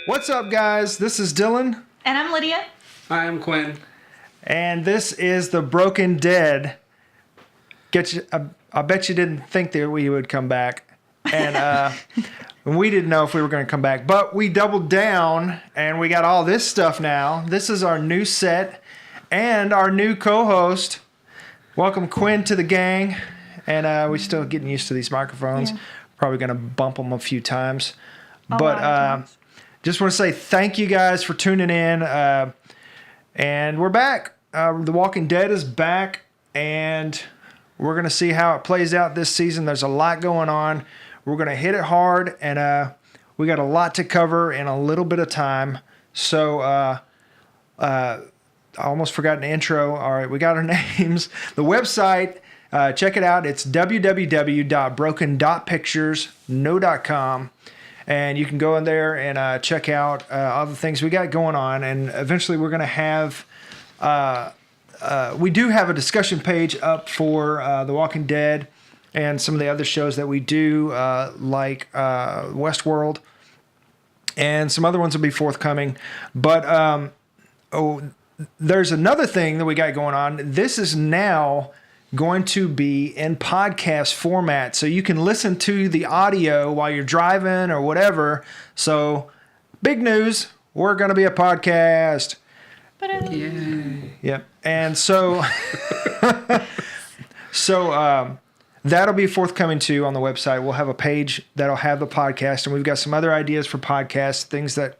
What's up, guys? This is Dylan. And I'm Lydia. Hi, I'm Quinn. And this is The Broken Dead. I bet you didn't think that we would come back. And we didn't know if we were going to come back. But we doubled down, and we got all this stuff now. This is our new set and our new co-host. Welcome, Quinn, to the gang. And we're still getting used to these microphones. Yeah. Probably going to bump them a few times. But just want to say thank you guys for tuning in. And we're back. The Walking Dead is back. And we're going to see how it plays out this season. There's a lot going on. We're going to hit it hard. And we got a lot to cover in a little bit of time. So I almost forgot an intro. All right, we got our names. The website, check it out. It's www.broken.pictures.com. And you can go in there and check out all the things we got going on. And eventually we're going to have, we do have a discussion page up for The Walking Dead and some of the other shows that we do, like Westworld. And some other ones will be forthcoming. But there's another thing that we got going on. This is now going to be in podcast format, so you can listen to the audio while you're driving or whatever. So, big news, we're going to be a podcast. Yay. Yep. And so, that'll be forthcoming too on the website. We'll have a page that'll have the podcast, and we've got some other ideas for podcasts, things that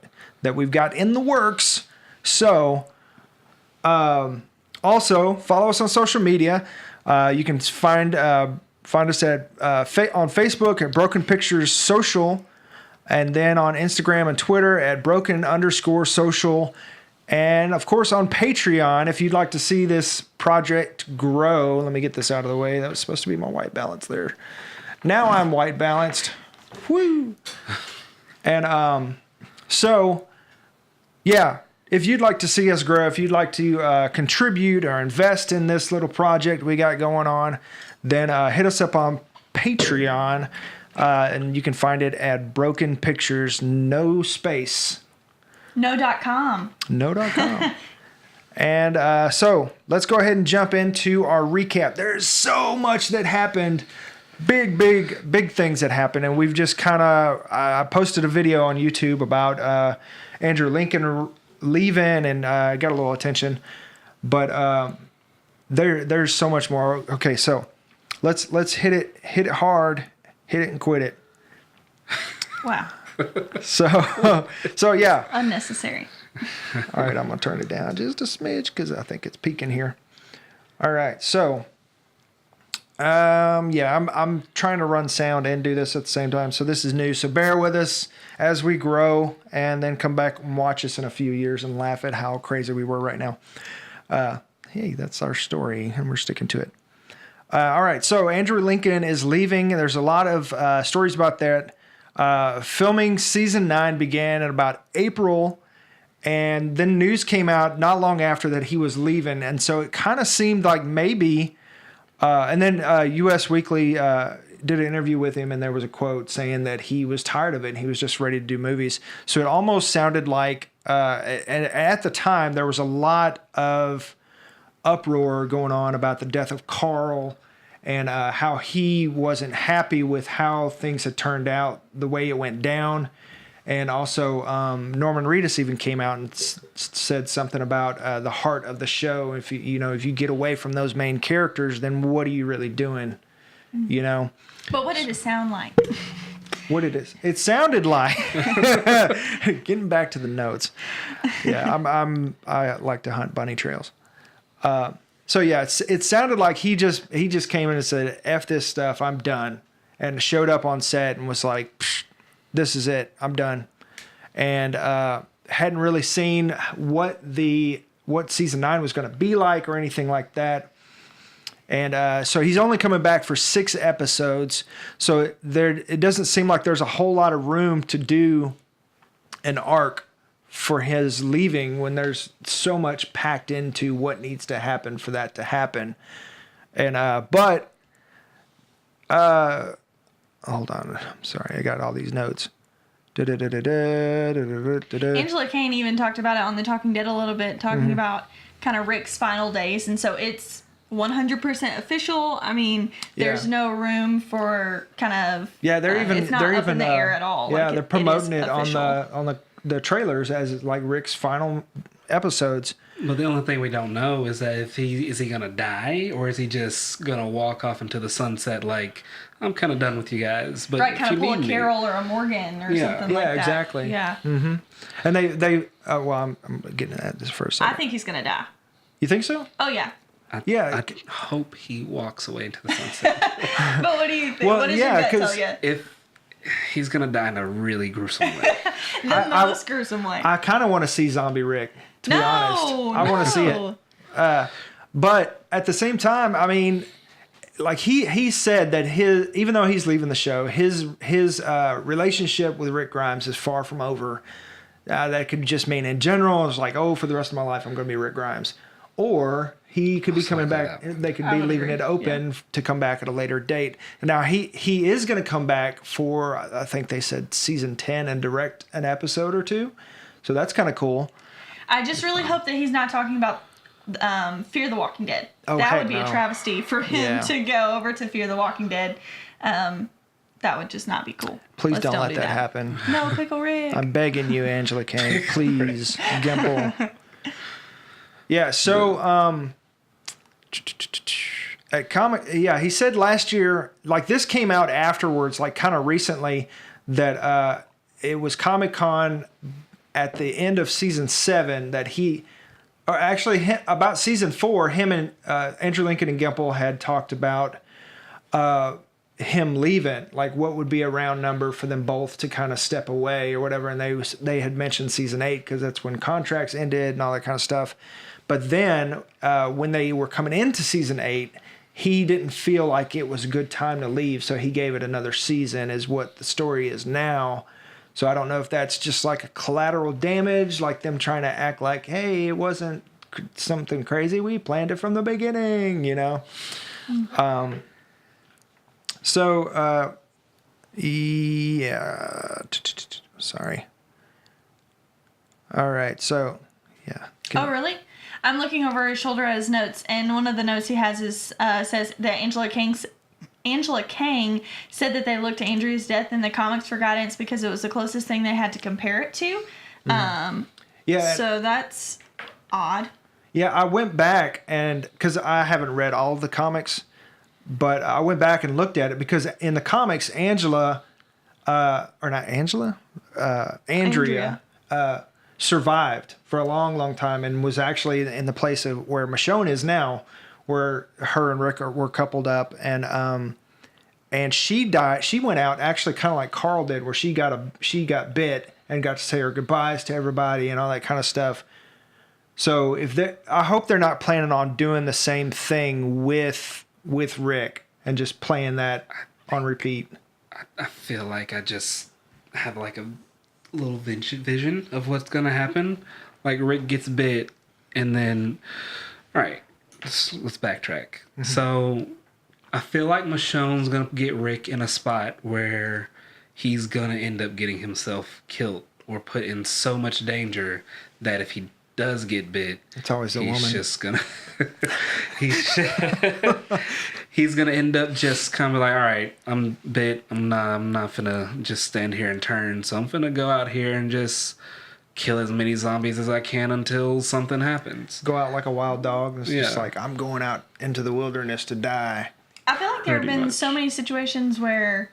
we've got in the works. So, also follow us on social media. You can find us at on Facebook at Broken Pictures Social, and then on Instagram and Twitter at Broken_social, and of course on Patreon if you'd like to see this project grow. Let me get this out of the way. That was supposed to be my white balance there. Now I'm white balanced. Woo! And so yeah. If you'd like to see us grow, if you'd like to contribute or invest in this little project we got going on, then hit us up on Patreon, and you can find it at Broken Pictures, no space. No.com. No.com. And so let's go ahead and jump into our recap. There's so much that happened. Big things that happened. And we've just kind of, I posted a video on YouTube about Andrew Lincoln leaving, and got a little attention, but there's so much more. Okay, so let's hit it hard, hit it and quit it. Wow. So yeah. Unnecessary. All right, I'm gonna turn it down just a smidge because I think it's peaking here. All right, so I'm trying to run sound and do this at the same time, so this is new. So bear with us as we grow, and then come back and watch us in a few years and laugh at how crazy we were right now. Hey, that's our story, and we're sticking to it. All right, so Andrew Lincoln is leaving. There's a lot of stories about that. Filming season 9 began in about April, and then news came out not long after that he was leaving, and so it kind of seemed like maybe... and then U.S. Weekly did an interview with him, and there was a quote saying that he was tired of it and he was just ready to do movies. So it almost sounded like, and at the time, there was a lot of uproar going on about the death of Carl and how he wasn't happy with how things had turned out, the way it went down. And also, Norman Reedus even came out and said something about the heart of the show. If you get away from those main characters, then what are you really doing? You know. But what did it sound like? What it sounded like. Getting back to the notes. Yeah, I like to hunt bunny trails. So yeah, it sounded like he just came in and said, "F this stuff, I'm done," and showed up on set and was like, "This is it, I'm done," and hadn't really seen what season 9 was going to be like or anything like that. And so he's only coming back for 6 episodes. So it doesn't seem like there's a whole lot of room to do an arc for his leaving when there's so much packed into what needs to happen for that to happen. And but hold on, I'm sorry, I got all these notes. Angela Kane even talked about it on The Talking Dead a little bit, talking about kind of Rick's final days. And so it's 100% official. I mean, there's no room for kind of... Yeah, it's not up in the air at all. Yeah, Like, they're promoting it on official. the trailers as like Rick's final episodes. But the only thing we don't know is that if is he gonna die, or is he just gonna walk off into the sunset like, I'm kind of done with you guys. But Right, if kind of you pull a need me- Carol or a Morgan or something like that. Yeah, exactly. Yeah. And I'm getting at this for a second. I think he's going to die. You think so? Oh, yeah. Yeah. I hope he walks away into the sunset. But what do you think? Well, What does yeah, your gut 'cause tell you? If he's gonna die in a really gruesome way. The most gruesome way. I kind of want to see Zombie Rick, to be honest. I want to see it. But at the same time, I mean, like he said that even though he's leaving the show, his relationship with Rick Grimes is far from over. That could just mean in general, it's like, oh, for the rest of my life, I'm going to be Rick Grimes. Or he could be coming back. They could be leaving it open to come back at a later date. Now, he is going to come back for, I think they said season 10 and direct an episode or two. So that's kind of cool. I just really hope that he's not talking about Fear the Walking Dead. Oh, that heck would be no. a travesty for him to go over to Fear the Walking Dead. That would just not be cool. Please don't let that happen. No, Pickle Rick. I'm begging you, Angela Kane. Please, Gimple. Yeah, so at he said last year, like this came out afterwards, like kind of recently, that it was Comic-Con at the end of season 7 that about season 4, him and Andrew Lincoln and Gimple had talked about him leaving, like what would be a round number for them both to kind of step away or whatever. And they had mentioned season 8 because that's when contracts ended and all that kind of stuff. But then when they were coming into season 8, he didn't feel like it was a good time to leave. So he gave it another season is what the story is now. So I don't know if that's just like a collateral damage, like them trying to act like, hey, it wasn't something crazy. We planned it from the beginning, you know? So, yeah. Sorry. All right. So, yeah. Oh, really? I'm looking over his shoulder at his notes, and one of the notes he has is says that Angela Kang said that they looked to Andrew's death in the comics for guidance because it was the closest thing they had to compare it to. Yeah. So that's odd. Yeah, I went back and because I haven't read all of the comics, but I went back and looked at it because in the comics, Andrea survived for a long, long time and was actually in the place of where Michonne is now, where her and Rick were coupled up, and she died. She went out actually kind of like Carl did, where she got bit and got to say her goodbyes to everybody and all that kind of stuff. So I hope they're not planning on doing the same thing with Rick and just playing that on repeat. I feel like I just have like a little vision of what's gonna happen. Like Rick gets bit, and then, all right, let's backtrack. Mm-hmm. So I feel like Michonne's gonna get Rick in a spot where he's gonna end up getting himself killed or put in so much danger that if he does get bit, it's always a woman. He's just gonna he's gonna end up just kind of like, all right, I'm bit. I'm not gonna just stand here and turn. So I'm gonna go out here and just kill as many zombies as I can until something happens. Go out like a wild dog. It's just like, I'm going out into the wilderness to die. I feel like there have been so many situations where,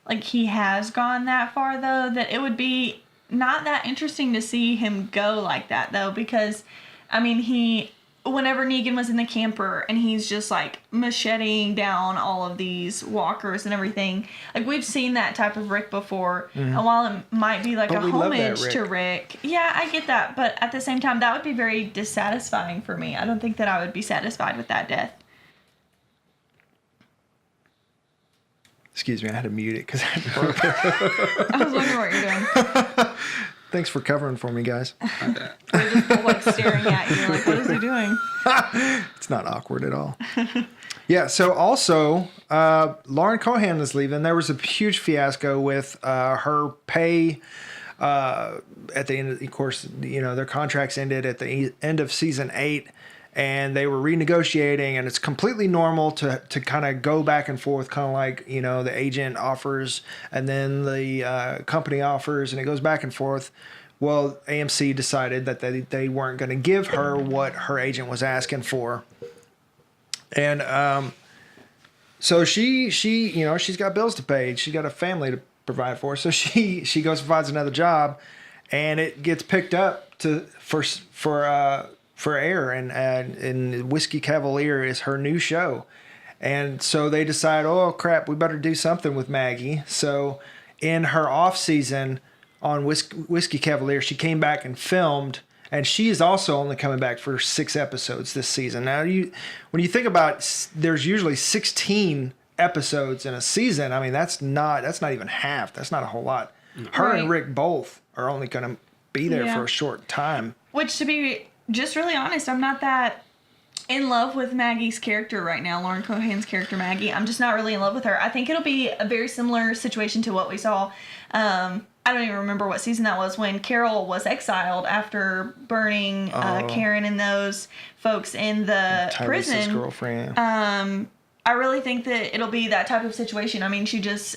like, he has gone that far, though, that it would be not that interesting to see him go like that, though, because, I mean, whenever Negan was in the camper and he's just, like, macheting down all of these walkers and everything, like, we've seen that type of Rick before, and while it might be, like, a homage to Rick, yeah, I get that, but at the same time, that would be very dissatisfying for me. I don't think that I would be satisfied with that death. Excuse me, I had to mute it because I had to burp. I was wondering what you're doing. Thanks for covering for me, guys. We're just both, like, staring at you, like, what is he doing? It's not awkward at all. Yeah, so also, Lauren Cohan is leaving. There was a huge fiasco with her pay at the end of course, their contracts ended at the end of season 8, and they were renegotiating, and it's completely normal to kind of go back and forth, kind of like, the agent offers and then the company offers, and it goes back and forth. Well, AMC decided that they weren't going to give her what her agent was asking for. And so she's got bills to pay. She's got a family to provide for. So she goes and finds another job, and it gets picked up for air, and Whiskey Cavalier is her new show. And so they decide, oh crap, we better do something with Maggie. So in her off season on Whiskey Cavalier, she came back and filmed, and she is also only coming back for 6 episodes this season. Now, when you think about, there's usually 16 episodes in a season. I mean, that's not even half. That's not a whole lot. Her and Rick both are only going to be there for a short time. Which, to be just really honest, I'm not that in love with Maggie's character right now, Lauren Cohan's character Maggie. I'm just not really in love with her. I think it'll be a very similar situation to what we saw. I don't even remember what season that was, when Carol was exiled after burning Karen and those folks in the prison. Girlfriend. I really think that it'll be that type of situation. I mean, she just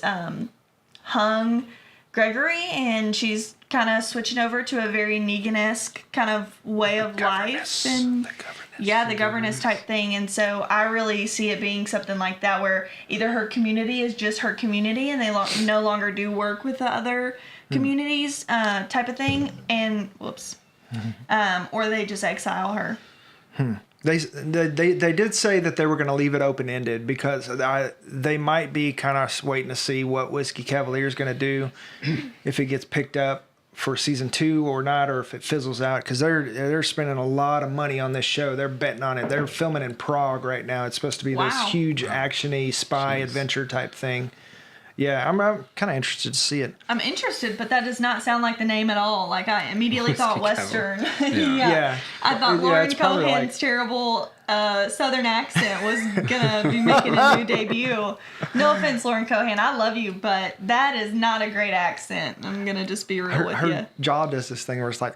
hung Gregory, and she's kind of switching over to a very Negan-esque kind of way of life. And the governess type thing. And so I really see it being something like that, where either her community is just her community and they no longer do work with the other communities type of thing, and or they just exile her. They did say that they were going to leave it open-ended because they might be kind of waiting to see what Whiskey Cavalier is going to do, if it gets picked up for season 2 or not, or if it fizzles out, because they're spending a lot of money on this show. They're betting on it. They're filming in Prague right now. It's supposed to be this huge action-y spy adventure type thing. Yeah, I'm kind of interested to see it. I'm interested, but that does not sound like the name at all. Like, I immediately thought Western. Yeah. I thought Lauren Cohan's terrible Southern accent was going to be making a new debut. No offense, Lauren Cohan. I love you, but that is not a great accent. I'm going to just be real with you. Her jaw does this thing where it's like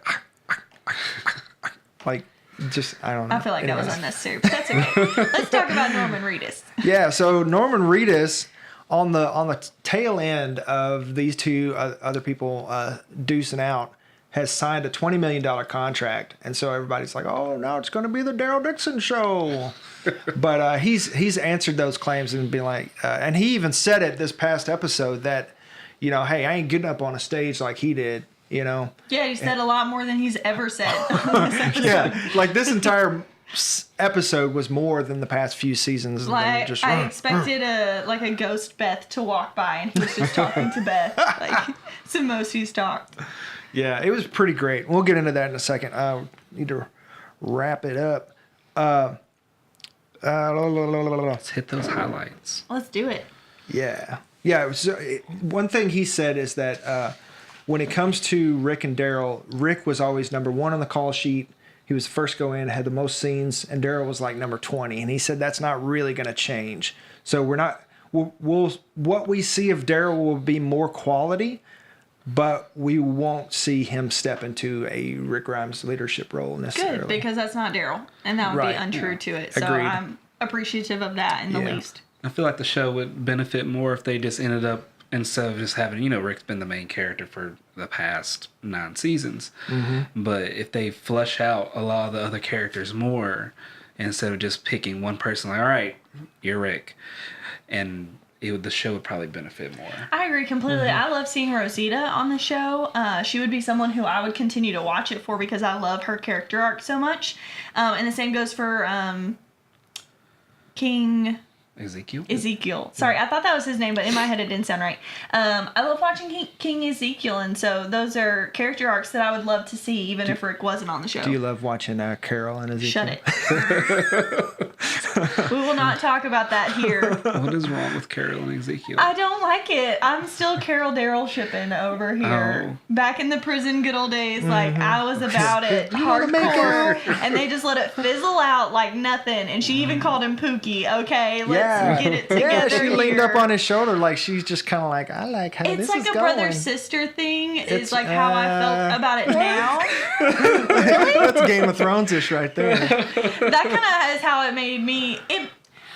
just, I don't know. I feel like that was unnecessary, but that's okay. Let's talk about Norman Reedus. Yeah, so Norman Reedus, on the tail end of these two other people deucing out, has signed a $20 million contract, and so everybody's like, "Oh, now it's going to be the Daryl Dixon show." But he's answered those claims and been like, and he even said it this past episode that, hey, I ain't getting up on a stage like he did. Yeah, he said a lot more than he's ever said. Yeah, like this entire episode was more than the past few seasons. Like, I expected a ghost Beth to walk by, and he was just talking to Beth. Like, it's the most he's talked. Yeah, it was pretty great. We'll get into that in a second. Need to wrap it up. Let's hit those highlights. Let's do it. Yeah. So one thing he said is that when it comes to Rick and Daryl, Rick was always number 1 on the call sheet. He was the first go in, had the most scenes, and Daryl was like number 20. And he said that's not really going to change. So we're not. What we see of Daryl will be more quality, but we won't see him step into a Rick Grimes leadership role necessarily. Good, because that's not Daryl, and that would be untrue to it. So Agreed. I'm appreciative of that in the least. I feel like the show would benefit more if they just ended up, instead of just having, Rick's been the main character for the past 9 seasons. Mm-hmm. But if they flesh out a lot of the other characters more, instead of just picking one person, like, all right, you're Rick. And the show would probably benefit more. I agree completely. Mm-hmm. I love seeing Rosita on the show. She would be someone who I would continue to watch it for because I love her character arc so much. And the same goes for King Ezekiel. Sorry, I thought that was his name, but in my head it didn't sound right. I love watching King Ezekiel, and so those are character arcs that I would love to see, even if Rick wasn't on the show. Do you love watching Carol and Ezekiel? Shut it. We will not talk about that here. What is wrong with Carol and Ezekiel? I don't like it. I'm still Carol Daryl shipping over here. Back in the prison good old days, like I was about it hardcore, and they just let it fizzle out like nothing. And she even called him Pookie. Okay, let's get it together. Yeah, she leaned here. up on his shoulder like she's just kind of like, I like how this It's like is a going. brother-sister thing. It's like how I felt about it now. That's Game of Thrones-ish right there. That kind of is how it made me.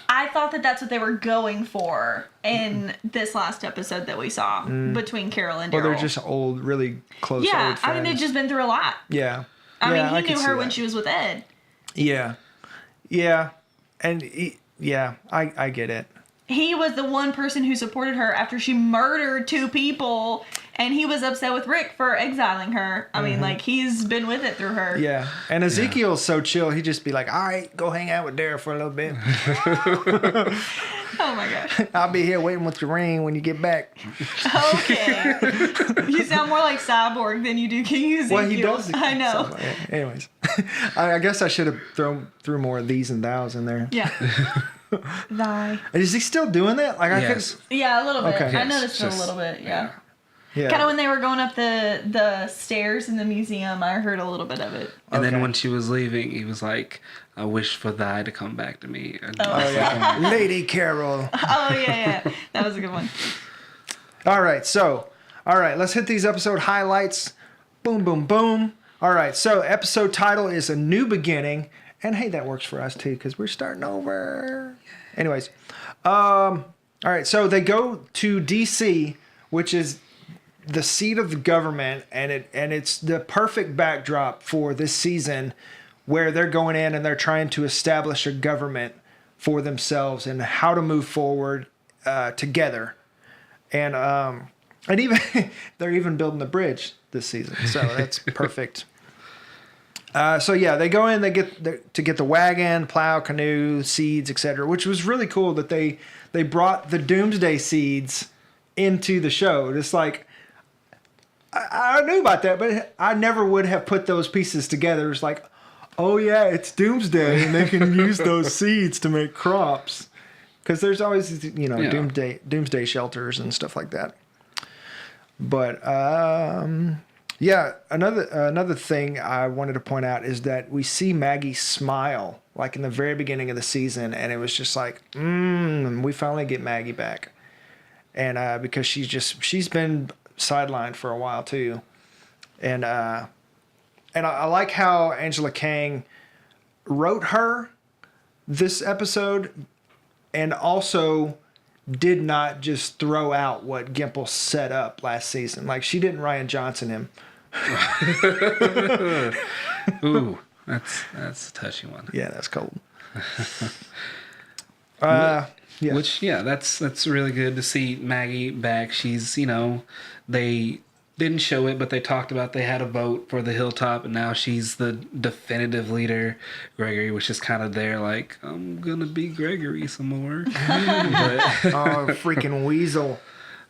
I thought that that's what they were going for in this last episode that we saw between Carol and Daryl. Well, they're just old, really close old friends. I mean, they've just been through a lot. Yeah. I mean, he could knew see her when that. she was with Ed. Yeah. And I get it. He was the one person who supported her after she murdered 2 people, and he was upset with Rick for exiling her. I mean, like, he's been with it through her. Yeah. And Ezekiel's so chill, he'd just be like, all right, go hang out with Daryl for a little bit. Oh my gosh. I'll be here waiting with the ring when you get back. Okay. You sound more like Cyborg than you do King Ezekiel. Well, he does. I know. So, anyways, I guess I should have threw more of these and thous in there. Yeah. Thy. Is he still doing that? Like Yes. Yeah, a little bit. Okay. I Yes, noticed it a just- little bit, yeah. Yeah. Kind of when they were going up the stairs in the museum, I heard a little bit of it. And Okay. then when she was leaving, he was like, I wish for thy to come back to me. And Oh yeah, Lady Carol. Oh, yeah. That was a good one. All right, let's hit these episode highlights. Boom, boom, boom. All right, so episode title is A New Beginning. And hey, that works for us too, because we're starting over. Anyways, all right, so they go to DC, which is the seat of the government, and it's the perfect backdrop for this season, where they're going in and they're trying to establish a government for themselves and how to move forward together. And even they're even building the bridge this season, so that's perfect. So yeah, they go in, they get the wagon, plow, canoe, seeds, etc., which was really cool that they brought the Doomsday seeds into the show. It's like I knew about that, but I never would have put those pieces together. It's like, oh yeah, it's Doomsday, and they can use those seeds to make crops. Because there's always, doomsday shelters and stuff like that. But yeah, another thing I wanted to point out is that we see Maggie smile like in the very beginning of the season, and it was just like, we finally get Maggie back, and because she's been sidelined for a while too, and I like how Angela Kang wrote her this episode. And also did not just throw out what Gimple set up last season. Like, she didn't Ryan Johnson him. Ooh, that's a touchy one. Yeah, that's cold. Yeah. Which, that's really good to see Maggie back. She's, they didn't show it, but they talked about they had a vote for the Hilltop, and now she's the definitive leader. Gregory was just kind of there like, I'm going to be Gregory some more. Oh, freaking weasel.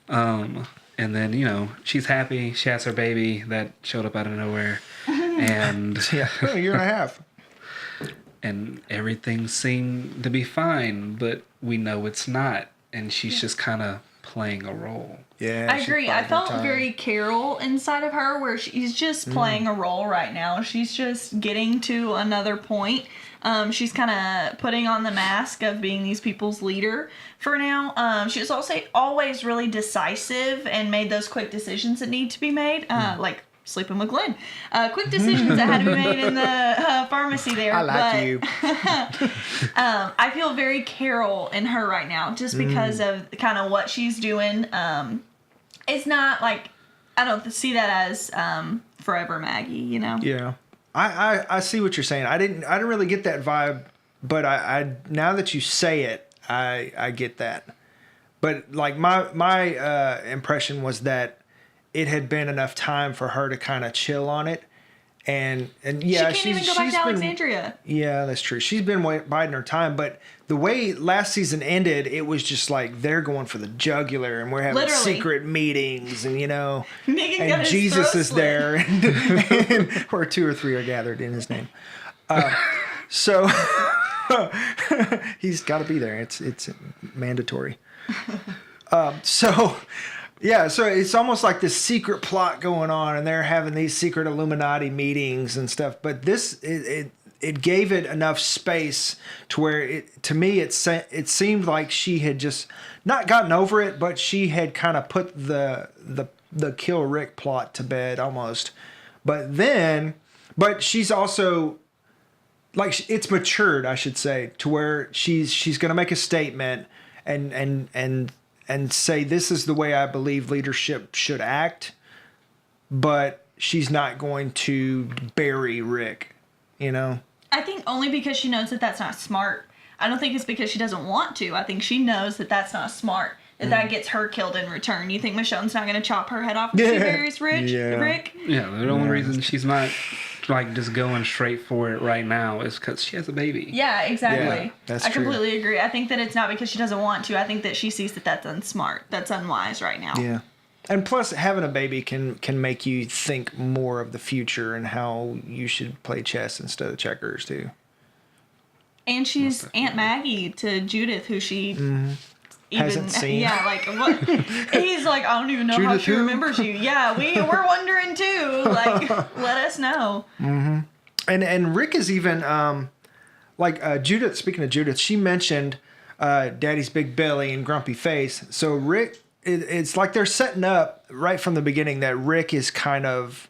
And then, she's happy. She has her baby that showed up out of nowhere. And Yeah, a year and a half. and everything seemed to be fine, but we know it's not. And she's just kind of playing a role. Yeah, I she's agree. I biding her felt time. very Carol inside of her, where she's just playing a role right now. She's just getting to another point. She's kind of putting on the mask of being these people's leader for now. She was also always really decisive and made those quick decisions that need to be made, like sleeping with Glenn. Quick decisions that had to be made in the pharmacy there. I like you. I feel very Carol in her right now, just because of kind of what she's doing. It's not like, I don't see that as forever Maggie, Yeah. I see what you're saying. I didn't really get that vibe, but I now that you say it, I get that. But like my impression was that it had been enough time for her to kind of chill on it, and yeah, she can't even go back to Alexandria. Yeah, that's true. She's been biding her time, but the way last season ended, it was just like they're going for the jugular, and we're having Literally. secret meetings, and Negan got and his Jesus throat is slit. there, and where 2 or 3 are gathered in His name. So He's got to be there. It's mandatory. So it's almost like this secret plot going on, and they're having these secret Illuminati meetings and stuff. But it gave it enough space to where it seemed like she had just not gotten over it, but she had kind of put the kill Rick plot to bed almost. But she's also like, it's matured, I should say, to where she's going to make a statement and say, this is the way I believe leadership should act, but she's not going to bury Rick, you know? I think only because she knows that that's not smart. I don't think it's because she doesn't want to. I think she knows that that's not smart. That gets her killed in return. You think Michonne's not going to chop her head off if she buries Rick? Yeah, the only reason she's not like just going straight for it right now is because she has a baby. Yeah, exactly. Yeah, I completely agree. I think that it's not because she doesn't want to. I think that she sees that that's unsmart. That's unwise right now. Yeah. And plus, having a baby can make you think more of the future and how you should play chess instead of checkers, too. And she's Aunt Maggie to Judith, who she hasn't seen. Yeah, like, what? He's like, I don't even know how she remembers you. Yeah, we're wondering, too. Like, let us know. Mm-hmm. And Rick is even, Judith, speaking of Judith, she mentioned Daddy's big belly and grumpy face. So Rick... It's like they're setting up right from the beginning that Rick is kind of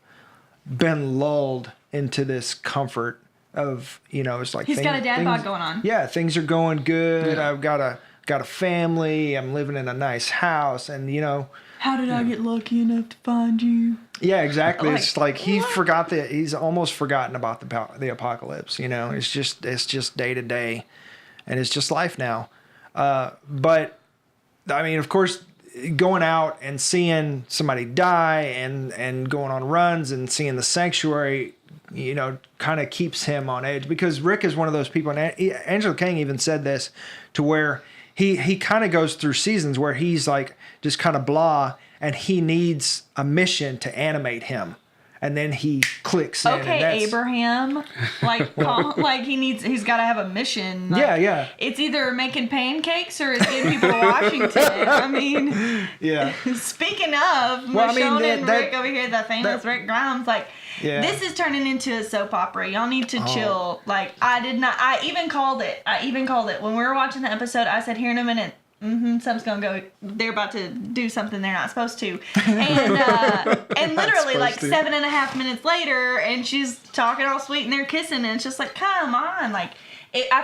been lulled into this comfort of, it's like he's got a dad bod going on. Yeah, things are going good. Yeah. I've got a family. I'm living in a nice house, and how did I get lucky enough to find you? Yeah, exactly. Like, it's like he's almost forgotten about the apocalypse. It's just day to day, and it's just life now. But I mean, of course, going out and seeing somebody die and going on runs and seeing the sanctuary, kind of keeps him on edge, because Rick is one of those people. And Angela Kang even said this, to where he kind of goes through seasons where he's like just kind of blah, and he needs a mission to animate him. And then he clicks in. Okay, Abraham. Like, he's got to have a mission. Like, yeah. It's either making pancakes or it's getting people to Washington. I mean, yeah. Speaking of, Michonne and Rick over here, the famous Rick Grimes, this is turning into a soap opera. Y'all need to chill. Like, I even called it. When we were watching the episode, I said, here in a minute, something's gonna go. They're about to do something they're not supposed to, and literally 7.5 minutes later, and she's talking all sweet and they're kissing, and it's just like, come on, I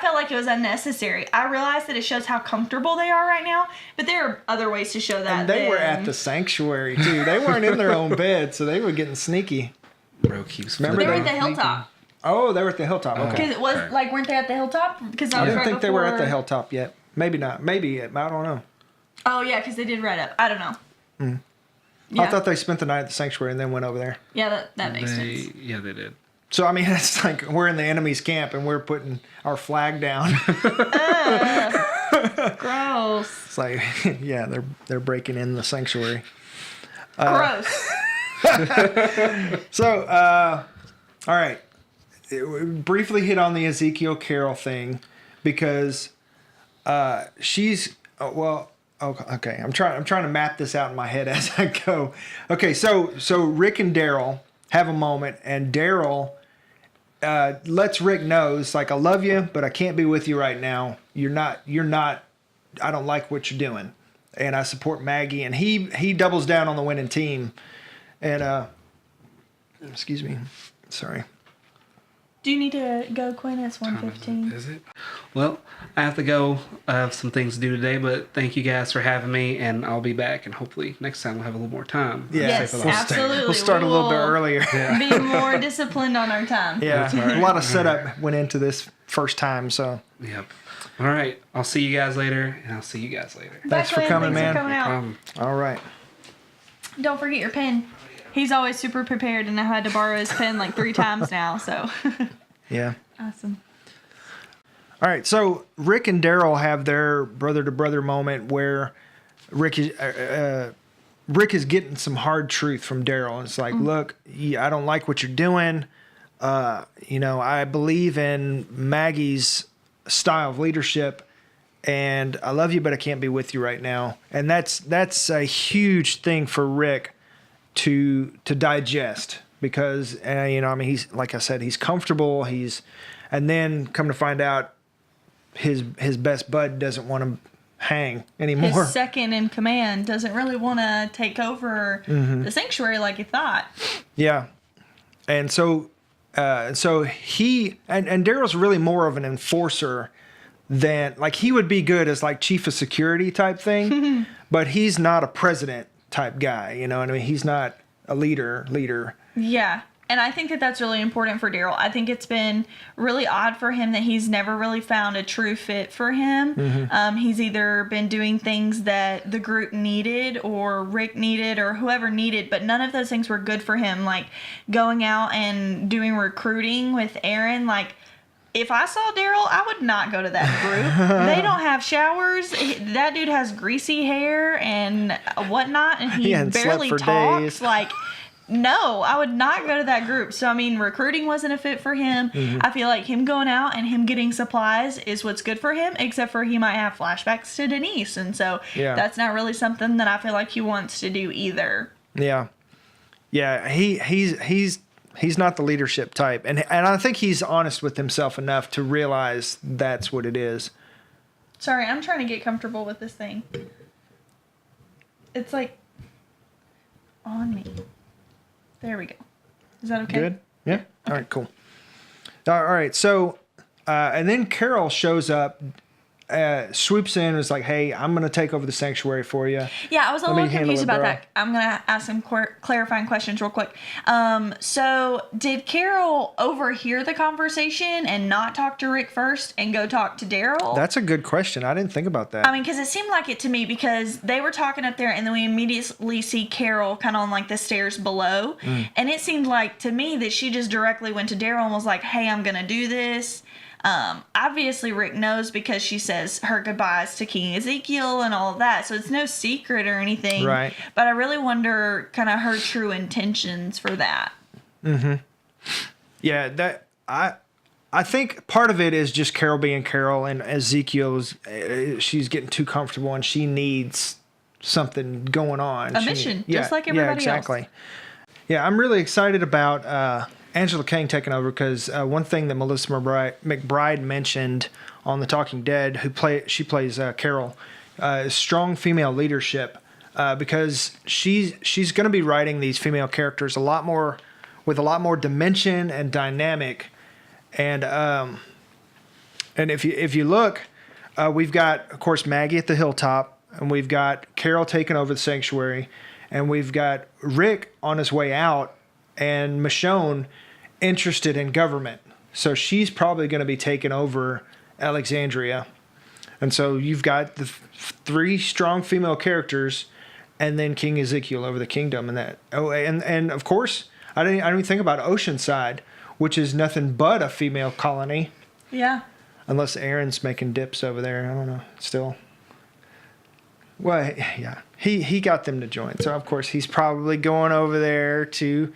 felt like it was unnecessary. I realized that it shows how comfortable they are right now, but there are other ways to show that. And they were at the sanctuary too. They weren't in their own bed, so they were getting sneaky. Bro keeps. Remember they were at the hilltop. Oh, they were at the hilltop. Okay. Because it was weren't they at the hilltop? Because I didn't think they were at the hilltop yet. Maybe not. Maybe. I don't know. Oh, yeah, because they did right up. I don't know. Yeah. I thought they spent the night at the sanctuary and then went over there. Yeah, that makes sense. Yeah, they did. So, I mean, it's like we're in the enemy's camp and we're putting our flag down. Gross. It's like, yeah, they're breaking in the sanctuary. Gross. So, all right. We briefly hit on the Ezekiel Carroll thing because... she's okay. I'm trying to map this out in my head as I go. Okay, so Rick and Daryl have a moment, and Daryl lets Rick know, it's like, I love you, but I can't be with you right now. You're not. I don't like what you're doing, and I support Maggie. And he doubles down on the winning team. And excuse me, sorry. Do you need to go, Quinn? It's 1:15. Is it? Well, I have to go. I have some things to do today, but thank you guys for having me, and I'll be back, and hopefully next time we'll have a little more time. Yeah. Yes, absolutely. We'll start a little bit earlier. Yeah. Be more disciplined on our time. Yeah, right. A lot of setup went into this first time, so. Yep. All right. I'll see you guys later, and I'll see you guys later. Thanks for coming, man. Thanks for coming out. All right. Don't forget your pen. He's always super prepared, and I had to borrow his pen 3 times now, so. Yeah. Awesome. All right, so Rick and Daryl have their brother-to-brother moment where Rick is getting some hard truth from Daryl. And it's like, look, I don't like what you're doing. I believe in Maggie's style of leadership. And I love you, but I can't be with you right now. And that's a huge thing for Rick to digest, because he's, like I said, he's comfortable. And then come to find out, his best bud doesn't want to hang anymore. His second in command doesn't really want to take over the sanctuary like he thought. Yeah, and so he and Daryl's really more of an enforcer than, like, he would be good as like chief of security type thing, but he's not a president type guy. You know what I mean? He's not a leader. Yeah. And I think that that's really important for Daryl. I think it's been really odd for him that he's never really found a true fit for him. He's either been doing things that the group needed or Rick needed or whoever needed, but none of those things were good for him. Like going out and doing recruiting with Aaron, like, if I saw Daryl, I would not go to that group. They don't have showers. That dude has greasy hair and whatnot, and he barely talks. Days. Like, no, I would not go to that group. So, I mean, recruiting wasn't a fit for him. I feel like him going out and him getting supplies is what's good for him, except for he might have flashbacks to Denise. And so that's not really something that I feel like he wants to do either. Yeah. Yeah, he's not the leadership type. And I think he's honest with himself enough to realize that's what it is. Sorry, I'm trying to get comfortable with this thing. It's like on me. There we go. Is that okay? Good? Yeah? Okay. All right, cool. All right, so, and then Carol shows up, swoops in, and is like, hey, I'm going to take over the sanctuary for you. Yeah, I was a little confused about girl. that. I'm going to ask some clarifying questions real quick. So did Carol overhear the conversation and not talk to Rick first and go talk to Daryl? That's a good question. I didn't think about that. I mean, because it seemed like it to me, because they were talking up there and then we immediately see Carol kind of on like the stairs below. And it seemed like to me that she just directly went to Daryl and was like, hey, I'm going to do this. Obviously Rick knows because she says her goodbyes to King Ezekiel and all of that. So it's no secret or anything. Right. But I really wonder kind of her true intentions for that. Yeah, that I think part of it is just Carol being Carol, and Ezekiel's she's getting too comfortable and she needs something going on. A mission, just like everybody else. Yeah, I'm really excited about Angela Kang taking over, because one thing that Melissa McBride mentioned on The Talking Dead, she plays Carol, is strong female leadership, because she's going to be writing these female characters with a lot more dimension and dynamic, and if you look, we've got, of course, Maggie at the hilltop, and we've got Carol taking over the sanctuary, and we've got Rick on his way out, and Michonne interested in government. So she's probably going to be taking over Alexandria. And so you've got the three strong female characters, and then King Ezekiel over the kingdom. And of course, I didn't even think about Oceanside, which is nothing but a female colony. Yeah. Unless Aaron's making dips over there. I don't know. Still. Well, yeah. He got them to join. So, of course, he's probably going over there to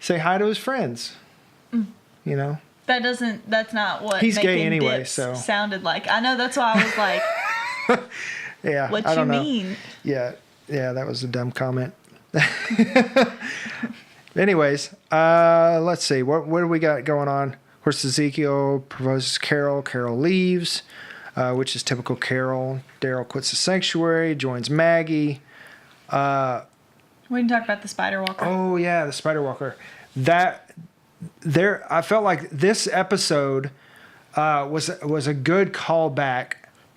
say hi to his friends. You know? That's not what he's making gay anyway, dips so sounded like. I know, that's why I was like, yeah, what I you don't know. mean? Yeah, that was a dumb comment. Anyways, let's see. What do we got going on? Of course, Ezekiel proposes Carol. Carol leaves, which is typical Carol. Daryl quits the sanctuary, joins Maggie. We can talk about the Spider Walker. Oh, yeah, the Spider Walker. I felt like this episode was a good callback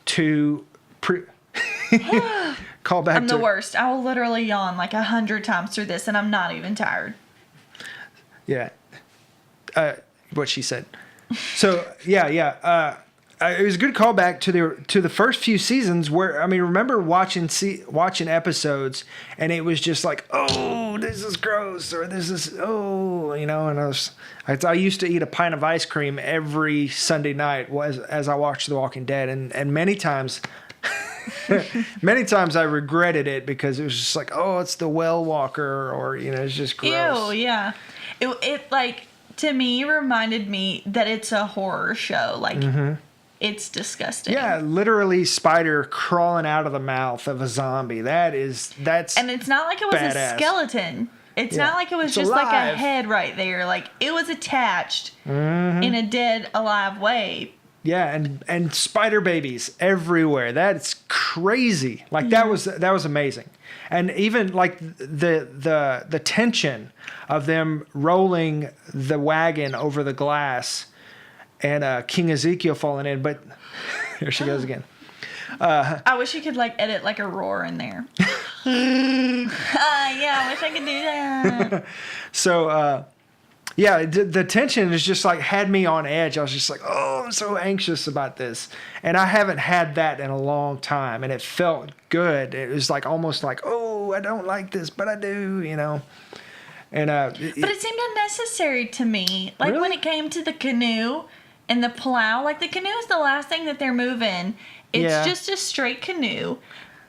to callback. I'm the worst. I will literally yawn like 100 times through this, and I'm not even tired. Yeah, what she said. So yeah. It was a good callback to the first few seasons, where, I mean, remember watching episodes, and it was just like, oh, this is gross, or this is, oh, you know. And I used to eat a pint of ice cream every Sunday night as I watched The Walking Dead, and many times I regretted it, because it was just like, oh, it's the well walker, or, you know, it's just gross. Ew, yeah. It like, to me, reminded me that it's a horror show. Like, it's disgusting. Yeah, literally spider crawling out of the mouth of a zombie. That's And it's not like it was badass. a skeleton. It's Yeah. not like it was It's just like a alive. head right there. Like, it was attached Mm-hmm. in a dead, alive way. Yeah, and spider babies everywhere. That's crazy. Like that was amazing. And even like the tension of them rolling the wagon over the glass and King Ezekiel falling in, but here she goes again. I wish you could like edit like a roar in there. Yeah, I wish I could do that. So yeah, the tension is just like had me on edge. I was just like, oh, I'm so anxious about this. And I haven't had that in a long time. And it felt good. It was like almost like, oh, I don't like this, but I do, you know. And But it seemed unnecessary to me. Like Really? when it came to the canoe and the plow, like the canoe is the last thing that they're moving. It's Yeah. just a straight canoe.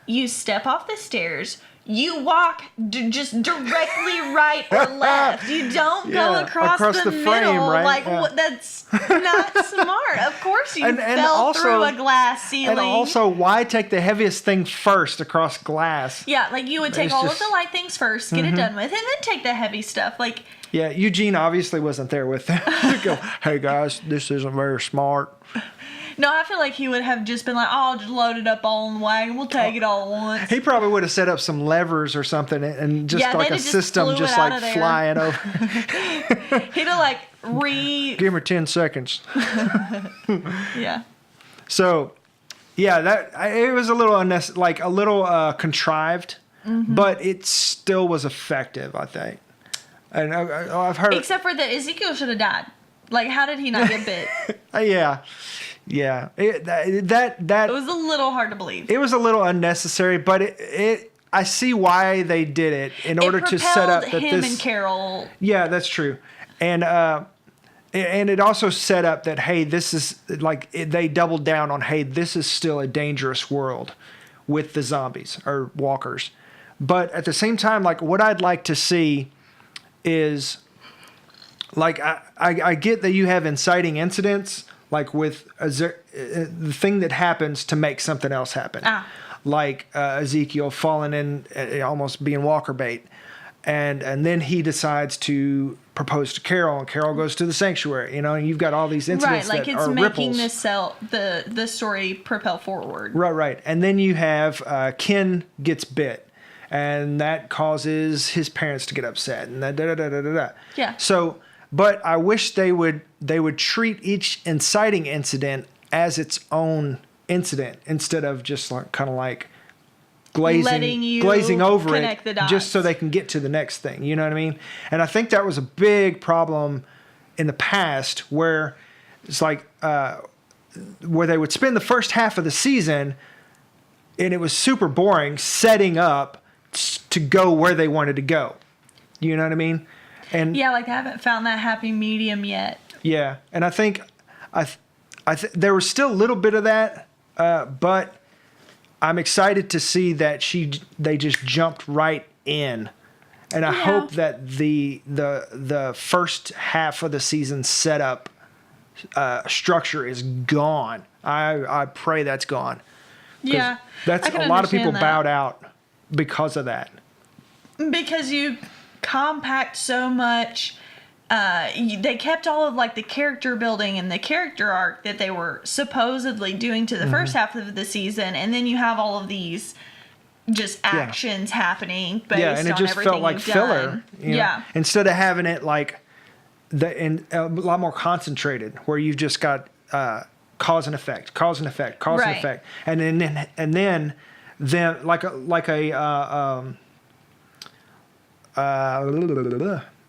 You step off the stairs. You walk just directly right or left. You don't go Yeah, across the middle. frame, right? Like Yeah. that's not smart. Of course you And fell also- through a glass ceiling. and also, why take the heaviest thing first across glass? yeah, like you would take It's all just- of the light things first, get it done with, and then take the heavy stuff. Like, Yeah, Eugene obviously wasn't there with them. To go, hey guys, this isn't very smart. no, I feel like he would have just been like, oh, just load it up all in the wagon. We'll take it all at once. He probably would have set up some levers or something and just Yeah, like they'd a have just system flew just it out like of there. flying over. He'd have like Give me 10 seconds. yeah. So, yeah, it was a little like a little contrived, but it still was effective, I think. And I've heard, Except for that Ezekiel should have died. Like, how did he not get bit? yeah, It was a little hard to believe. it was a little unnecessary, but I see why they did it in order to set up propelled that him this. and Carol. Yeah, that's true, and it also set up that hey, this is like they doubled down on hey, this is still a dangerous world with the zombies or walkers, but at the same time, like what I'd like to see is like I get that you have inciting incidents like with the thing that happens to make something else happen, like Ezekiel falling in almost being walker bait. And then he decides to propose to Carol, and Carol goes to the sanctuary. You know, and you've got all these incidents Right, like that it's are making ripples. the story propel forward. Right. And then you have Ken gets bit, and that causes his parents to get upset, and da. Yeah. So, but I wish they would treat each inciting incident as its own incident instead of just like kind of like Letting you glazing over it connect the dots. just so they can get to the next thing. You know what I mean? And I think that was a big problem in the past where it's like where they would spend the first half of the season and it was super boring setting up to go where they wanted to go. You know what I mean? And Yeah, like I haven't found that happy medium yet. yeah, and I think there was still a little bit of that, but I'm excited to see that they just jumped right in, and I Yeah. hope that the first half of the season setup structure is gone. I pray that's gone. 'Cause Yeah. that's I can a lot of people understand that. bowed out because of that. Because you compact so much. They kept all of like the character building and the character arc that they were supposedly doing to the Mm-hmm. first half of the season, and then you have all of these just actions happening based Yeah, and it on just everything felt like you've filler. done. You know? Yeah. Instead of having it like a lot more concentrated, where you've just got cause and effect, cause and effect, cause and Right. effect, and then like a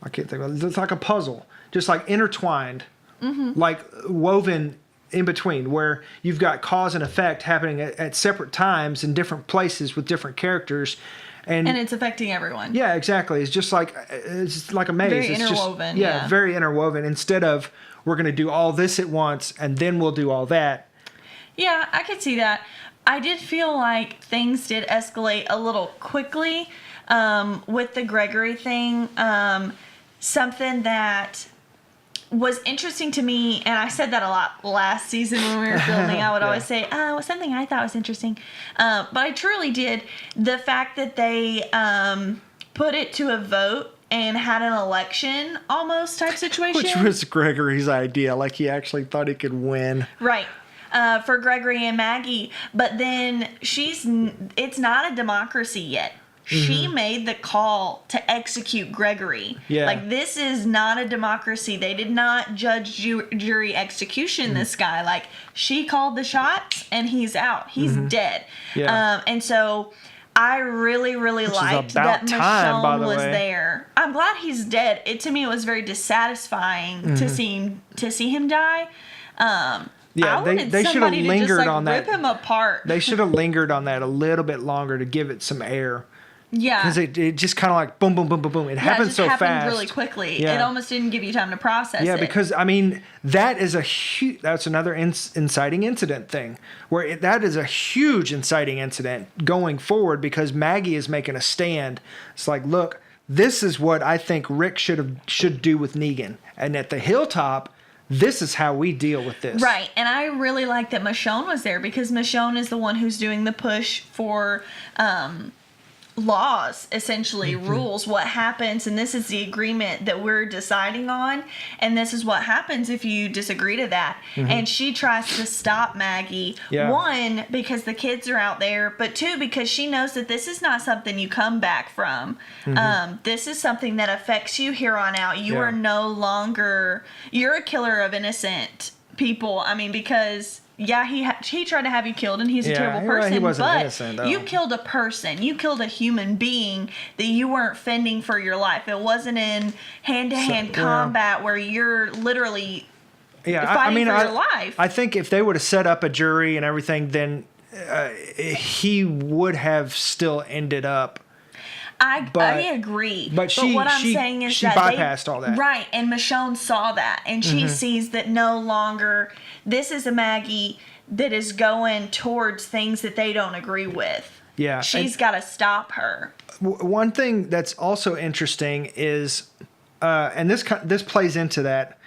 I can't think of it. It's like a puzzle, just like intertwined, like woven in between, where you've got cause and effect happening at separate times in different places with different characters, and it's affecting everyone. yeah, exactly. It's like a maze. Very It's interwoven, Just, yeah. very interwoven. Instead of we're going to do all this at once and then we'll do all that. Yeah, I could see that. I did feel like things did escalate a little quickly with the Gregory thing. Something that was interesting to me, and I said that a lot last season when we were filming. I would Yeah. always say, something I thought was interesting. But I truly did. The fact that they put it to a vote and had an election almost type situation. Which was Gregory's idea. Like, he actually thought he could win. Right. For Gregory and Maggie. But then it's not a democracy yet. She made the call to execute Gregory. Yeah. Like, this is not a democracy. They did not judge, jury, execution this guy. Like, she called the shots, and he's out. He's dead. Yeah. And so I really, really liked about that time, by Michonne the was way. there. I'm glad he's dead. To me, it was very dissatisfying to see him die. Yeah, I wanted they should have somebody to lingered just, on rip that. him apart. They should have lingered on that a little bit longer to give it some air. Yeah. Because it just kind of like boom, boom, boom, boom, boom. It happened just so happened fast. really quickly. Yeah. It almost didn't give you time to process Yeah, it. because I mean that is that's another inciting incident thing where that is a huge inciting incident going forward because Maggie is making a stand. It's like, look, this is what I think Rick should do with Negan, and at the hilltop, this is how we deal with this. Right, and I really like that Michonne was there because Michonne is the one who's doing the push for laws, essentially rules, what happens, and this is the agreement that we're deciding on, and this is what happens if you disagree to that. And she tries to stop Maggie, one, because the kids are out there, but two, because she knows that this is not something you come back from. This is something that affects you here on out. You are no longer, you're a killer of innocent people. I mean, because he tried to have you killed, and he's a terrible person. He wasn't but innocent, though. you killed a person. You killed a human being that you weren't fending for your life. It wasn't in hand-to-hand combat where you're literally fighting for your life. I think if they would have set up a jury and everything, then he would have still ended up. I agree. But what I'm saying is she that bypassed all that. Right, and Michonne saw that, and she sees that no longer this is a Maggie that is going towards things that they don't agree with. Yeah. She's got to stop her. One thing that's also interesting is, and this plays into that,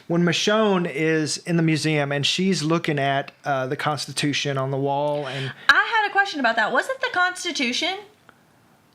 when Michonne is in the museum and she's looking at the Constitution on the wall, and I had a question about that. Was it the Constitution?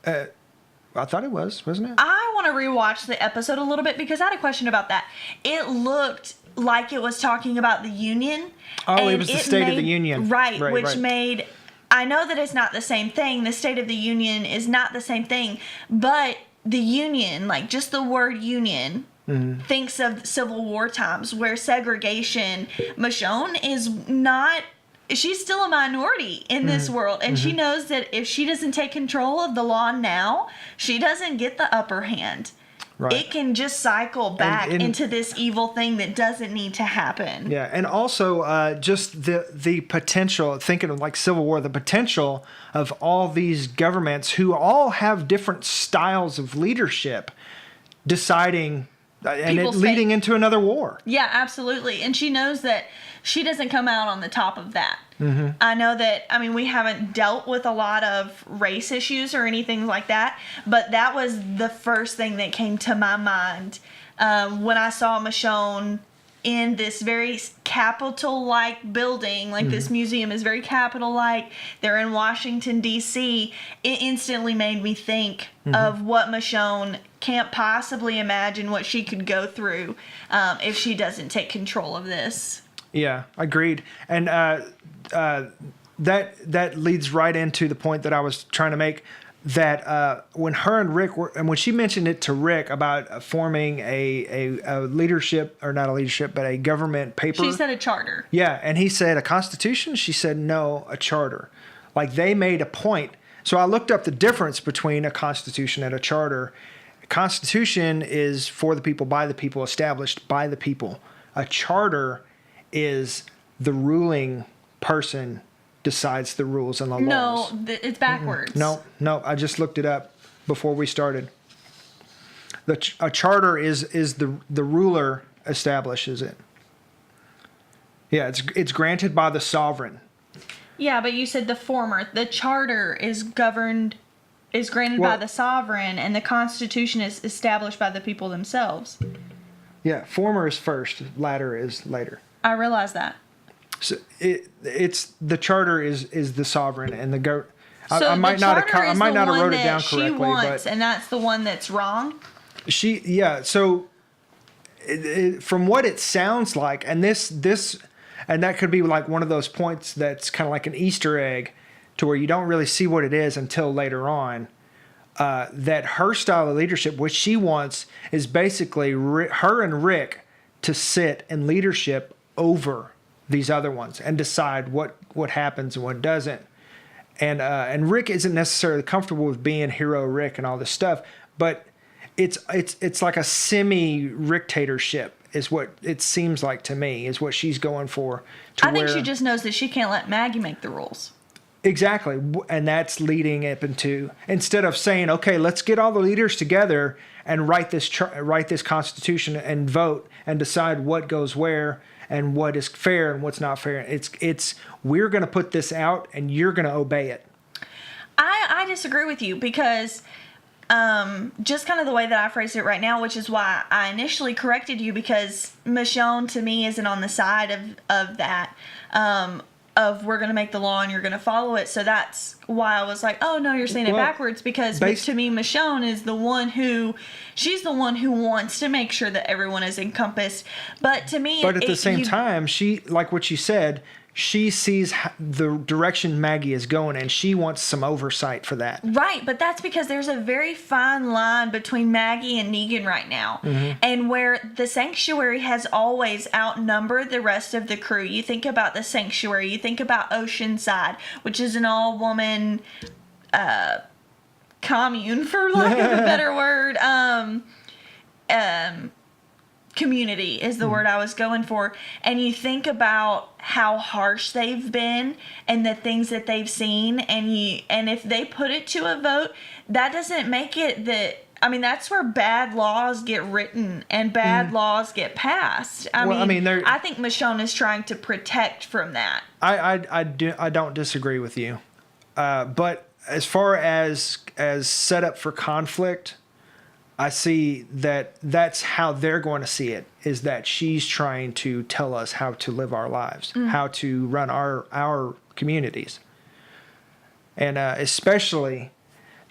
I thought it was, wasn't it? I want to rewatch the episode a little bit because I had a question about that. It looked like it was talking about the Union. Oh, it was the State of the Union. Right, which right. made... I know that it's not the same thing. The State of the Union is not the same thing. But the Union, like just the word Union, thinks of Civil War times where segregation... Michonne is not... She's still a minority in this world, and she knows that if she doesn't take control of the law now, she doesn't get the upper hand. Right. It can just cycle back And into this evil thing that doesn't need to happen. Yeah, and also just the potential, thinking of like Civil War, the potential of all these governments who all have different styles of leadership deciding and it leading into another war. Yeah, absolutely. And she knows that she doesn't come out on the top of that. I know that, I mean, we haven't dealt with a lot of race issues or anything like that, but that was the first thing that came to my mind when I saw Michonne in this very Capitol-like building. Like, this museum is very Capitol-like. They're in Washington, D.C. It instantly made me think of what Michonne can't possibly imagine what she could go through if she doesn't take control of this. Yeah, agreed. And that leads right into the point that I was trying to make, that when her and Rick were, and when she mentioned it to Rick about forming a leadership, or not a leadership, but a government paper. She said a charter. Yeah, and he said a constitution? She said no, a charter. Like, they made a point. So I looked up the difference between a constitution and a charter. A constitution is for the people, by the people, established by the people. A charter is the ruling person decides the rules and the laws. No, it's backwards. No, I just looked it up before we started. A charter is the ruler establishes it. Yeah, it's granted by the sovereign. Yeah, but you said the former. The charter is granted by the sovereign, and the Constitution is established by the people themselves. Yeah, former is first, latter is later. I realize that. So it's the charter is the sovereign, and the goat. So I might the not charter have is I might the not have one wrote it that down she correctly, wants, but and that's the one that's wrong. so from what it sounds like, and this and that could be like one of those points that's kind of like an Easter egg, to where you don't really see what it is until later on. That her style of leadership, which she wants, is basically her and Rick to sit in leadership over these other ones and decide what happens and what doesn't. And Rick isn't necessarily comfortable with being hero Rick and all this stuff, but it's like a semi-Ricktatorship is what it seems like to me, is what she's going for. I think she just knows that she can't let Maggie make the rules. Exactly, and that's leading up into, instead of saying, okay, let's get all the leaders together and write this constitution and vote and decide what goes where and what is fair and what's not fair. It's we're going to put this out and you're going to obey it. I disagree with you because just kind of the way that I phrased it right now, which is why I initially corrected you, because Michonne to me isn't on the side of that. Of we're going to make the law and you're going to follow it. So that's why I was like, oh, no, you're saying it backwards. Because to me, Michonne is she's the one who wants to make sure that everyone is encompassed. But to me... But at the same time, she, like what you said, she sees the direction Maggie is going, and she wants some oversight for that. Right, but that's because there's a very fine line between Maggie and Negan right now. Mm-hmm. And where the Sanctuary has always outnumbered the rest of the crew. You think about the Sanctuary, you think about Oceanside, which is an all-woman commune, for lack of a better word. Community is the word I was going for. And you think about how harsh they've been and the things that they've seen, and if they put it to a vote, that doesn't make it that... I mean, that's where bad laws get written and bad laws get passed. I think Michonne is trying to protect from that. I don't disagree with you. But as far as set up for conflict, I see that's how they're going to see it, is that she's trying to tell us how to live our lives, how to run our communities. And especially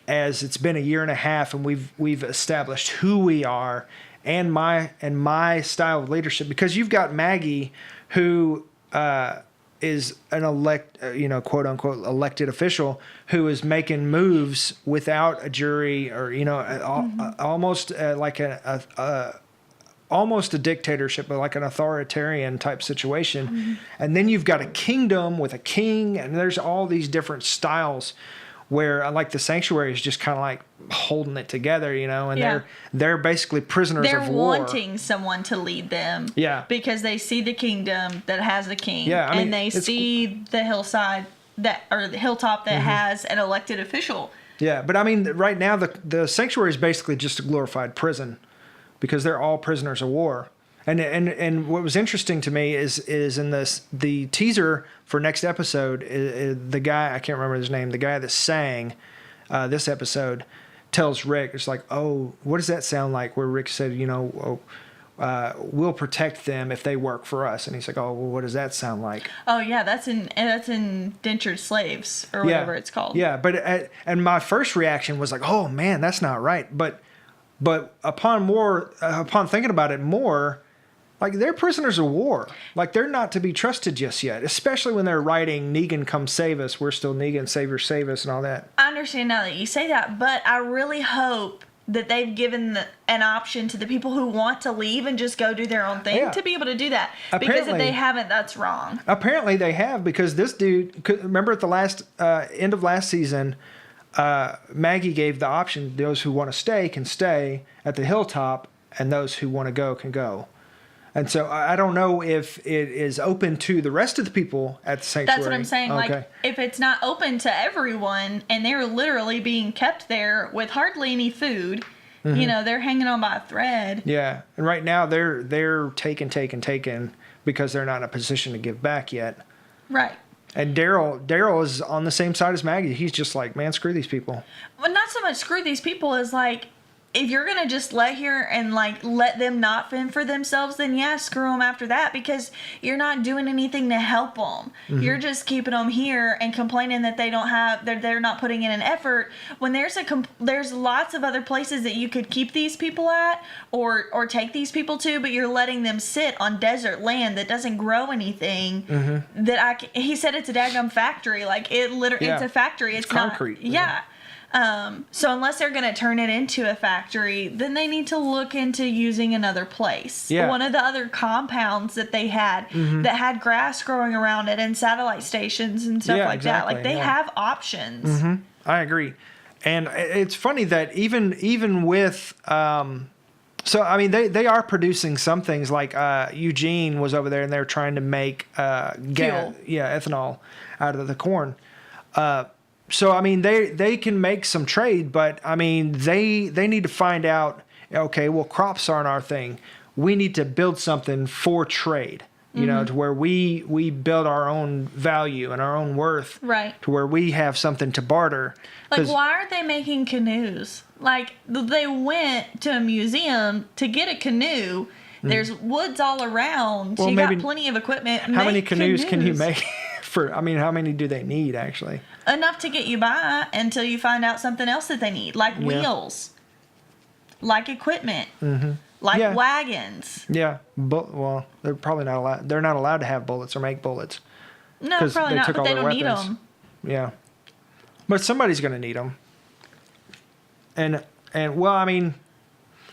as it's been a year and a half and we've established who we are and my style of leadership, because you've got Maggie, who is an quote unquote elected official, who is making moves without a jury, or almost like almost a dictatorship, but like an authoritarian type situation. Mm-hmm. And then you've got a kingdom with a king, and there's all these different styles where, like, the Sanctuary is just kind of like holding it together, and they're basically prisoners of war. They're wanting someone to lead them. Yeah. Because they see the kingdom that has a king. Yeah, and they see the hillside the hilltop that has an elected official. Yeah, but I mean, right now the Sanctuary is basically just a glorified prison, because they're all prisoners of war. And what was interesting to me is in the teaser for next episode, the guy, I can't remember his name, the guy that sang this episode tells Rick, it's like, oh, what does that sound like? Where Rick said, we'll protect them if they work for us. And he's like, oh, well, what does that sound like? Oh yeah, that's indentured slaves, or whatever it's called. Yeah, but and my first reaction was like, oh man, that's not right. But upon thinking about it more, like, they're prisoners of war. Like, they're not to be trusted just yet, especially when they're writing Negan, come save us. We're still Negan, savior, save us, and all that. I understand now that you say that, but I really hope that they've given an option to the people who want to leave and just go do their own thing to be able to do that. Because if they haven't, that's wrong. Apparently they have, because this dude, remember at the end of last season, Maggie gave the option, those who want to stay can stay at the hilltop, and those who want to go can go. And so I don't know if it is open to the rest of the people at the Sanctuary. That's what I'm saying. Okay. Like, if it's not open to everyone, and they're literally being kept there with hardly any food, they're hanging on by a thread. Yeah, and right now they're taken because they're not in a position to give back yet. Right. And Daryl is on the same side as Maggie. He's just like, man, screw these people. Well, not so much screw these people as like, if you're gonna just let let them not fend for themselves, then yeah, screw them after that, because you're not doing anything to help them. You're just keeping them here and complaining that they're not putting in an effort, when there's lots of other places that you could keep these people at or take these people to, but you're letting them sit on desert land that doesn't grow anything. He said it's a daggum factory, like it's a factory. It's concrete. So unless they're going to turn it into a factory, then they need to look into using another place. Yeah. One of the other compounds that they had that had grass growing around it and satellite stations and stuff like that. Like they have options. I agree. And it's funny that even with so I mean they are producing some things, like Eugene was over there and they're trying to make ethanol out of the corn. So I mean they can make some trade, but I mean they need to find out, okay, well, crops aren't our thing. We need to build something for trade, you know, to where we build our own value and our own worth, right? To where we have something to barter. Like, why aren't they making canoes? Like, they went to a museum to get a canoe. There's woods all around. Well, you got plenty of equipment. How many canoes can you make? I mean, how many do they need, actually? Enough to get you by until you find out something else that they need, like wheels, like equipment, like wagons. Yeah, but well, they're probably not allowed. They're not allowed to have bullets or make bullets. No, probably not. But they don't need them. Yeah, but somebody's going to need them. And well, I mean,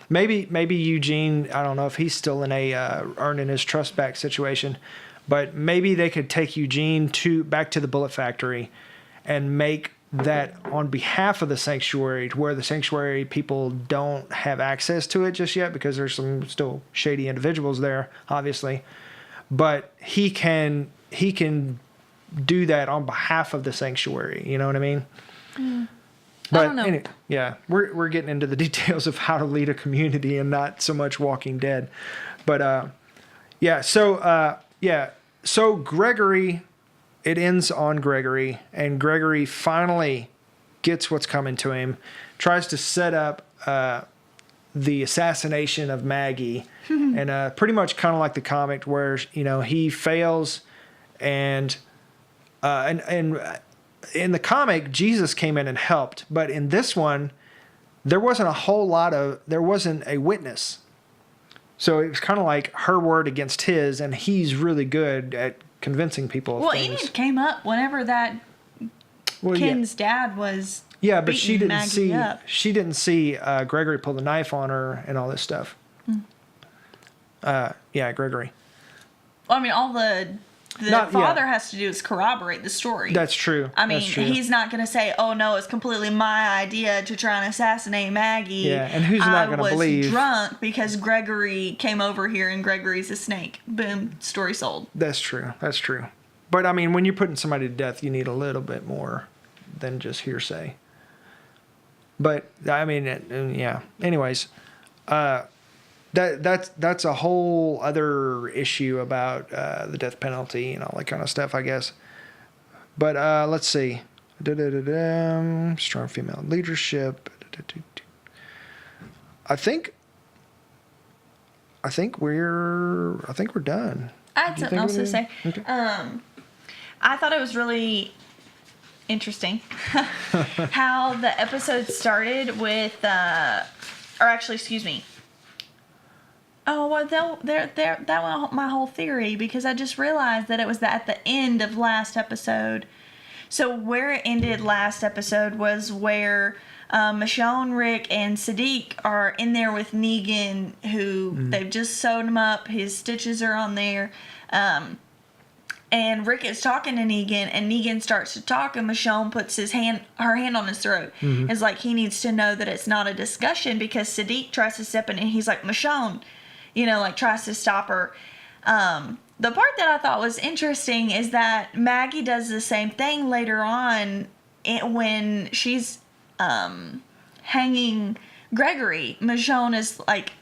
maybe Eugene. I don't know if he's still in a earning his trust back situation. But maybe they could take Eugene back to the bullet factory and make that on behalf of the sanctuary, to where the sanctuary people don't have access to it just yet, because there's some still shady individuals there, obviously. But he can do that on behalf of the sanctuary. You know what I mean? But I don't know. Anyway, we're getting into the details of how to lead a community and not so much Walking Dead. But So Gregory, it ends on Gregory, and Gregory finally gets what's coming to him, tries to set up the assassination of Maggie, and pretty much kind of like the comic where, you know, he fails, and in the comic, Jesus came in and helped, but in this one, there wasn't a witness. So it was kind of like her word against his, and he's really good at convincing people of things. Enid came up whenever that Ken's dad was but she didn't Maggie up. She didn't see Gregory pull the knife on her and all this stuff. Gregory. Well, I mean, all the father has to do is corroborate the story. That's true. I mean, he's not going to say, "Oh no, it's completely my idea to try and assassinate Maggie." Yeah, and who's not going to believe? I was drunk because Gregory came over here and Gregory's a snake. Boom, story sold. That's true. But I mean, when you're putting somebody to death, you need a little bit more than just hearsay. But I mean, Anyways, that's a whole other issue about the death penalty and all that kind of stuff, I guess. But let's see. Strong female leadership. I think we're done. I had something else to say. Okay. I thought it was really interesting how the episode started with, excuse me. Oh, well, that was my whole theory, because I just realized that it was at the end of last episode. So where it ended last episode was where Michonne, Rick, and Sadiq are in there with Negan, who they've just sewed him up. His stitches are on there. And Rick is talking to Negan, and Negan starts to talk, and Michonne puts her hand on his throat. It's like he needs to know that it's not a discussion, because Sadiq tries to step in, and he's like, Michonne, tries to stop her. The part that I thought was interesting is that Maggie does the same thing later on when she's hanging Gregory. Michonne is like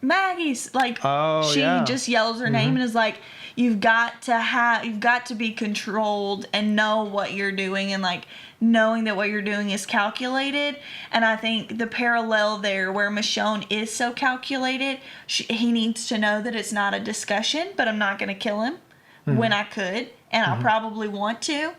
Maggie's like Oh, she yeah. just yells her name and is like, you've got to be controlled and know what you're doing, and like knowing that what you're doing is calculated. And I think the parallel there where Michonne is so calculated, he needs to know that it's not a discussion, but I'm not going to kill him when I could, and I probably want to.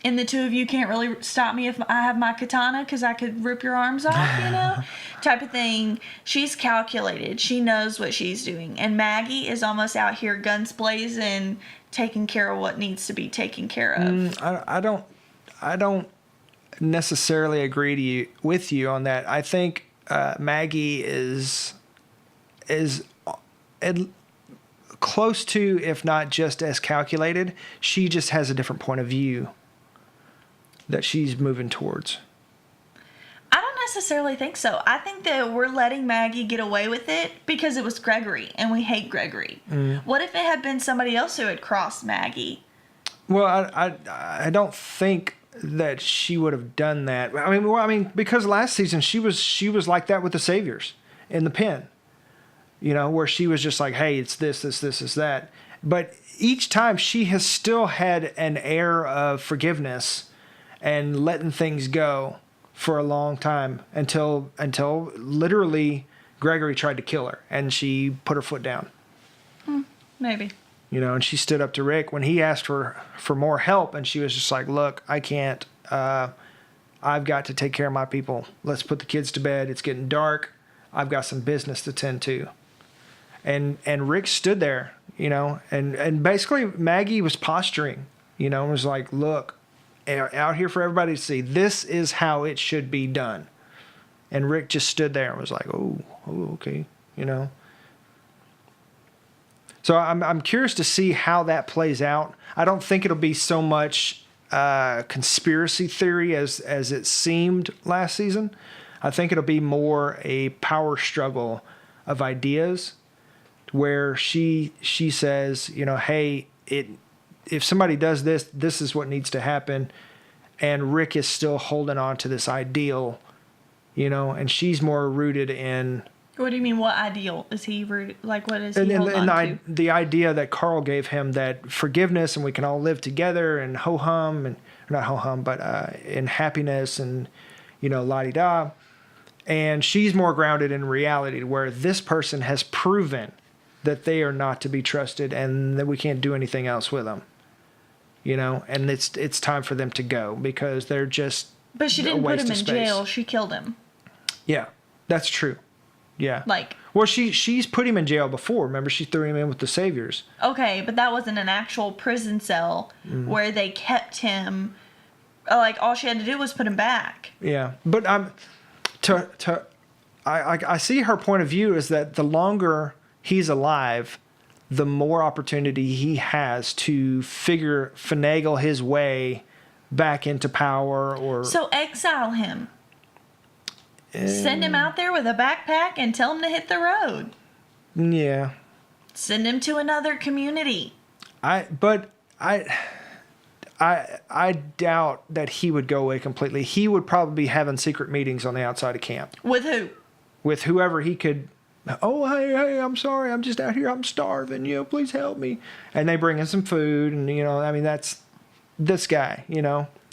And the two of you can't really stop me if I have my katana, because I could rip your arms off, type of thing. She's calculated. She knows what she's doing. And Maggie is almost out here guns blazing, taking care of what needs to be taken care of. I don't necessarily agree with you on that. I think Maggie is close to, if not just as calculated. She just has a different point of view that she's moving towards. I don't necessarily think so. I think that we're letting Maggie get away with it because it was Gregory, and we hate Gregory. What if it had been somebody else who had crossed Maggie? Well, I don't think that she would have done that. I mean, because last season she was like that with the Saviors in the pen, where she was just like, hey, it's this, that. But each time she has still had an air of forgiveness and letting things go for a long time until literally Gregory tried to kill her and she put her foot down. Maybe. And she stood up to Rick when he asked for more help, and she was just like, look, I can't. I've got to take care of my people. Let's put the kids to bed. It's getting dark. I've got some business to tend to. And Rick stood there, and basically Maggie was posturing, and was like, look, out here for everybody to see. This is how it should be done. And Rick just stood there and was like, oh, okay, So I'm curious to see how that plays out. I don't think it'll be so much conspiracy theory as it seemed last season. I think it'll be more a power struggle of ideas, where she says, hey, if somebody does this, this is what needs to happen. And Rick is still holding on to this ideal, and she's more rooted in. What do you mean? What ideal is he rooted? Like, what is he holding on to? The idea that Carl gave him, that forgiveness and we can all live together and ho-hum, and not ho-hum, but in happiness and, la-di-da. And she's more grounded in reality, where this person has proven that they are not to be trusted and that we can't do anything else with them. And it's time for them to go because they're just. But she didn't put him in jail. She killed him. Yeah, that's true. Yeah. Like. Well, she's put him in jail before. Remember, she threw him in with the Saviors. Okay, but that wasn't an actual prison cell where they kept him. Like, all she had to do was put him back. Yeah, but I see her point of view is that the longer he's alive, the more opportunity he has to finagle his way back into power. Or so exile him. Send him out there with a backpack and tell him to hit the road. Yeah. Send him to another community. I doubt that he would go away completely. He would probably be having secret meetings on the outside of camp. With who? With whoever he could. Oh, hey, I'm sorry. I'm just out here. I'm starving. Please help me. And they bring in some food. And, that's this guy,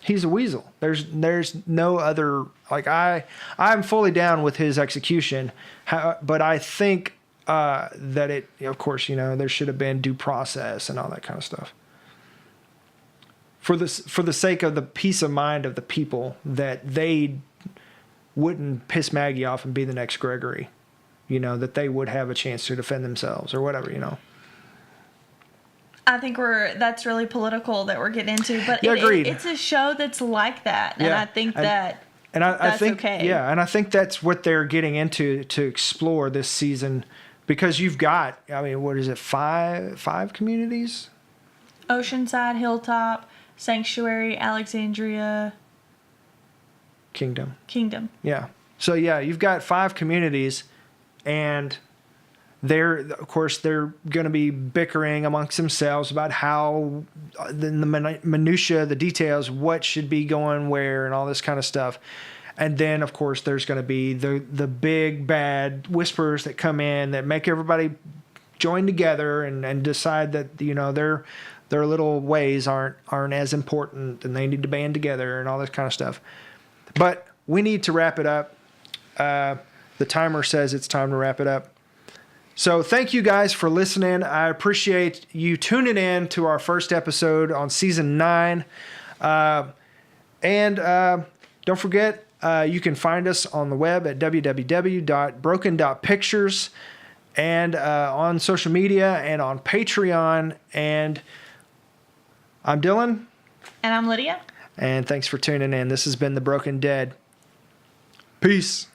He's a weasel. There's no other. Like, I'm fully down with his execution. But I think that it, of course, there should have been due process and all that kind of stuff. For the sake of the peace of mind of the people, that they wouldn't piss Maggie off and be the next Gregory. That they would have a chance to defend themselves or whatever, I think that's really political that we're getting into, but agreed. It's a show that's like that, and I think that I think okay. Yeah, and I think that's what they're getting into to explore this season, because you've got, what is it, five communities? Oceanside, Hilltop, Sanctuary, Alexandria, Kingdom. Yeah. So yeah, you've got 5 communities, and they're going to be bickering amongst themselves about how the minutia, the details, what should be going where, and all this kind of stuff. And then, of course, there's going to be the big bad whispers that come in that make everybody join together and decide that, you know, their little ways aren't as important and they need to band together and all this kind of stuff. But we need to wrap it up. The timer says it's time to wrap it up. So thank you guys for listening. I appreciate you tuning in to our first episode on season 9. And don't forget, you can find us on the web at www.broken.pictures and on social media and on Patreon. And I'm Dylan. And I'm Lydia. And thanks for tuning in. This has been The Broken Dead. Peace.